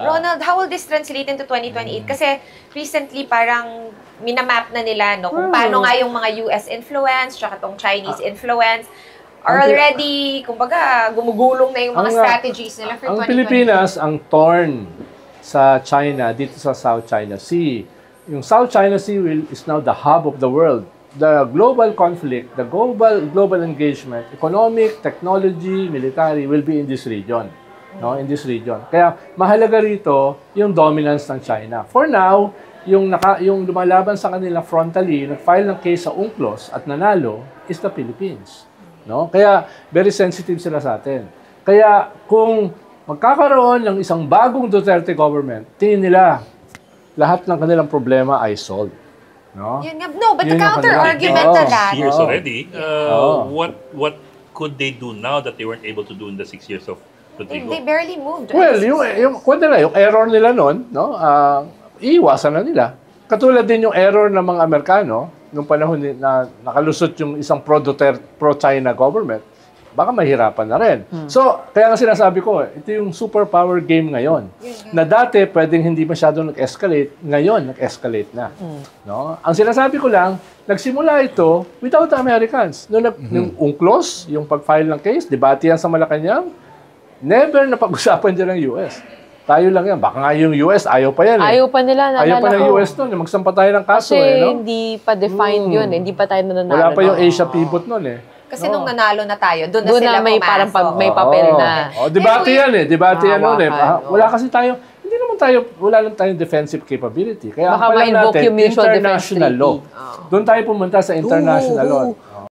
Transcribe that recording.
Ronald, how will this translate into 2028? Kasi recently parang minamap na nila no kung paano nga yung mga US influence tsaka tong Chinese influence are already, kumbaga, gumugulong na yung mga strategies nila for 2028. Ang Pilipinas, ang torn sa China, dito sa South China Sea. Yung South China Sea is now the hub of the world. The global conflict, the global engagement, economic, technology, military will be in this region. No, in this region. Kaya mahalaga rito yung dominance ng China. For now, yung lumalaban sa kanila frontally, nag-file ng case sa UNCLOS at nanalo is the Philippines. No? Kaya very sensitive sila sa atin. Kaya kung magkakaroon ng isang bagong Duterte government, tingin nila lahat ng kanilang problema ay solved. No? No, but the counter-argument to that. 6 years already. What could they do now that they weren't able to do in the 6 years of Rodrigo? They barely moved. Well, yung error nila noon, no? Iiwasan na nila. Katulad din yung error ng mga Amerikano nung panahon na nakalusot yung isang pro-China government, baka mahirapan na rin. So, kaya nga sinasabi ko, ito yung superpower game ngayon. Na dati, pwedeng hindi masyadong nag-escalate, ngayon nag-escalate na. No? Ang sinasabi ko lang, nagsimula ito without the Americans. Nung UNCLOS, yung pag-file ng case, debate yan sa Malacanang, never na pag-usapan dyan ng US. Tayo lang yan. Baka nga yung US, ayaw pa yan. Ayaw pa nila. Ayaw pa ng US noon. Magsampa tayo ng kaso. Kasi no? hindi pa defined yun. Hindi pa tayo nananalo. Wala pa yung Asia pivot noon eh. Kasi nung nanalo na tayo, doon na sila may pumasok. parang may papel na. Debate yan eh. Debate yan noon eh. Wala kasi tayo, wala lang tayong defensive capability. Kaya baka ma-invoke yung mutual defense treaty. Doon tayo pumunta sa international law.